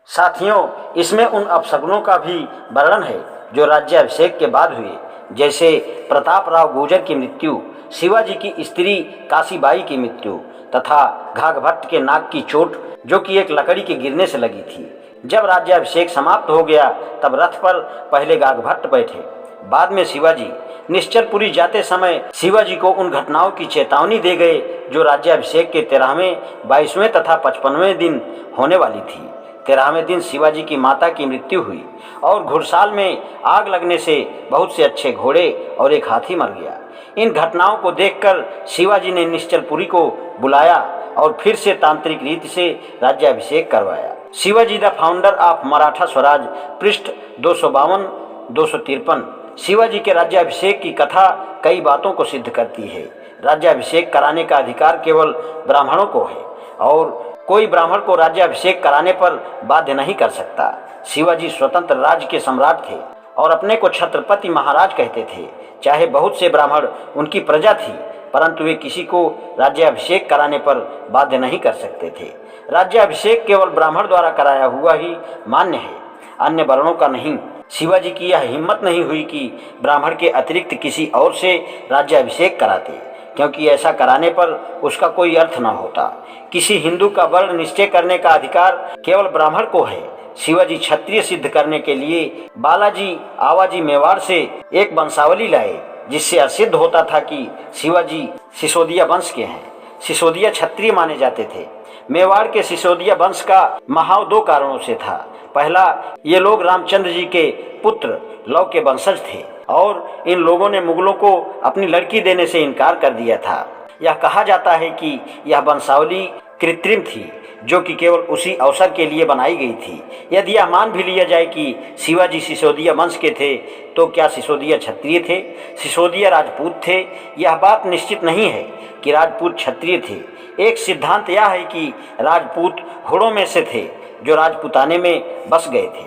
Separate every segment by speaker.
Speaker 1: साथियों, इसमें उन अपशगुनों का भी वर्णन है जो राज्याभिषेक के बाद हुए, जैसे प्रतापराव गुर्जर की मृत्यु, शिवाजी की स्त्री काशीबाई की मृत्यु तथा घाघभट्ट के नाक की चोट जो कि एक लकड़ी के गिरने से लगी थी। जब राज्याभिषेक समाप्त हो गया तब रथ पर पहले घाघभट्ट बैठे, बाद में शिवाजी। निश्चलपुरी जाते समय शिवाजी को उन घटनाओं की चेतावनी दे गए जो राज्याभिषेक के 13वें, 22वें तथा 55वें दिन होने वाली थी। 13वें दिन शिवाजी की माता की मृत्यु हुई और घुड़साल में आग लगने से बहुत से अच्छे घोड़े और एक हाथी मर गया। इन घटनाओं को देखकर शिवाजी ने निश्चलपुरी को बुलाया और फिर से तांत्रिक रीति से राज्याभिषेक करवाया। Shivaji the founder of Maratha Swaraj, पृष्ठ 252-253। शिवाजी के राज्याभिषेक की कथा कई बातों को सिद्ध करती है। राज्याभिषेक कराने का अधिकार केवल ब्राह्मणों को है और कोई ब्राह्मण को राज्याभिषेक कराने पर बाध्य नहीं कर सकता। शिवाजी स्वतंत्र राज्य के सम्राट थे और अपने को छत्रपति महाराज कहते थे। चाहे बहुत से ब्राह्मण उनकी प्रजा थी, परंतु वे किसी को राज्याभिषेक कराने पर बाध्य नहीं कर सकते थे। राज्याभिषेक केवल ब्राह्मण द्वारा कराया हुआ ही मान्य है, अन्य वर्णों का नहीं। शिवाजी की यह हिम्मत नहीं हुई कि ब्राह्मण के अतिरिक्त किसी और से राज्याभिषेक कराते, क्योंकि ऐसा कराने पर उसका कोई अर्थ न होता। किसी हिंदू का वर्ण निश्चय करने का अधिकार केवल ब्राह्मण को है। शिवाजी क्षत्रिय सिद्ध करने के लिए बालाजी आवाजी मेवाड़ से एक वंशावली लाए, जिससे सिद्ध होता था कि शिवाजी सिसोदिया वंश के हैं। सिसोदिया क्षत्रिय माने जाते थे। मेवाड़ के सिसोदिया वंश का महाव 2 कारणों से था। पहला, ये लोग रामचंद्र जी के पुत्र लव के वंशज थे और इन लोगों ने मुगलों को अपनी लड़की देने से इनकार कर दिया था। यह कहा जाता है कि यह वंशावली कृत्रिम थी, जो कि केवल उसी अवसर के लिए बनाई गई थी। यदि यह मान भी लिया जाए कि शिवाजी सिसोदिया वंश के थे, तो क्या सिसोदिया क्षत्रिय थे? सिसोदिया राजपूत थे? यह बात निश्चित नहीं है कि राजपूत क्षत्रिय थे। एक सिद्धांत यह है कि राजपूत हुड़ों में से थे जो राजपुताने में बस गए थे।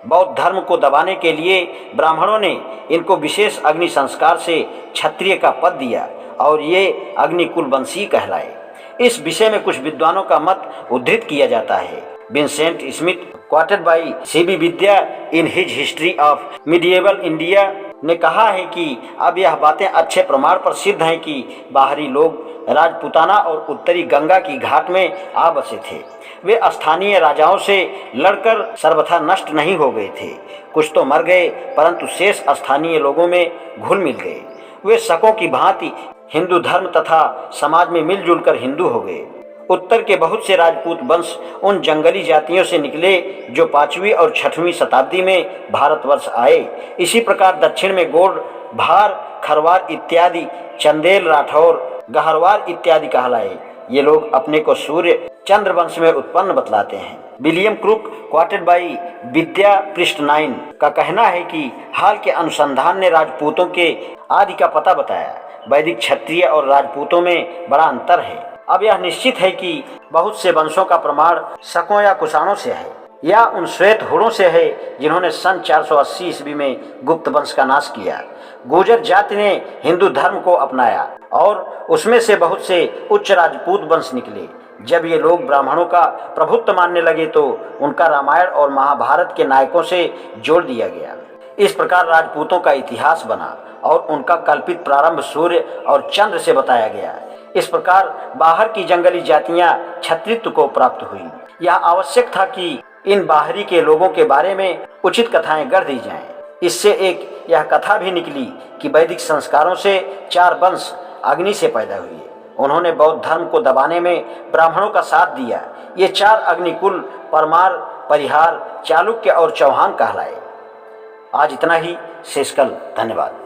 Speaker 1: बौद्ध धर्म को दबाने के लिए ब्राह्मणों ने इनको विशेष अग्नि संस्कार से क्षत्रिय का पद दिया और ये अग्निकुल वंशी कहलाए। इस विषय में कुछ विद्वानों का मत उद्धृत किया जाता है। Vincent Smith, quoted by C.B. Vidya in his history of medieval India, ने कहा है कि अब यह बातें अच्छे प्रमाण पर सिद्ध हैं कि बाहरी लोग राजपुताना और उत्तरी गंगा की घाट में आ बसे थे। वे स्थानीय राजाओं से लड़कर सर्वथा नष्ट नहीं हो गए थे। कुछ तो मर गए, परंतु शेष स्थानीय लोगों में घुल मिल गए। वे शकों की भांति हिंदू धर्म तथा समाज में मिलजुल कर हिंदू हो गए। उत्तर के बहुत से राजपूत वंश उन जंगली जातियों से निकले जो 5वीं और 6वीं शताब्दी में भारतवर्ष आए। इसी प्रकार दक्षिण में गोंड, भार, खरवार इत्यादि चंदेल, राठौर, गहरवार इत्यादि कहलाए। ये लोग अपने को सूर्य चंद्र वंश में उत्पन्न बतलाते हैं। विलियम क्रूक, क्वाटेड बाई विद्या, पृष्ठ 9, का कहना है कि हाल के अनुसंधान ने राजपूतों के आदि का पता बताया। वैदिक क्षत्रिय और राजपूतों में बड़ा अंतर है। अब यह निश्चित है कि बहुत से वंशों का प्रमाण शकों या कुषाणों से है या उन श्वेत हुड़ों से है जिन्होंने सन 480 ईस्वी में गुप्त वंश का नाश किया। गुर्जर जाति ने हिंदू धर्म को अपनाया और उसमें से बहुत से उच्च राजपूत वंश निकले। जब ये लोग ब्राह्मणों का प्रभुत्व मानने लगे तो उनका रामायण और महाभारत के नायकों से जोड़ दिया गया। इस प्रकार राजपूतों का इतिहास बना और उनका कल्पित प्रारंभ सूर्य और चंद्र से बताया गया। इस प्रकार बाहर की जंगली जातियां क्षत्रित्व को प्राप्त हुई। यह आवश्यक था कि इन बाहरी के लोगों के बारे में उचित कथाएं गढ़ दी जाएं। इससे एक यह कथा भी निकली कि वैदिक संस्कारों से 4 वंश अग्नि से पैदा हुए। उन्होंने बौद्ध धर्म को दबाने में ब्राह्मणों का साथ दिया। ये 4 अग्निकुल परमार, परिहार, चालुक्य और चौहान कहलाए। आज इतना ही, शेषकल। धन्यवाद।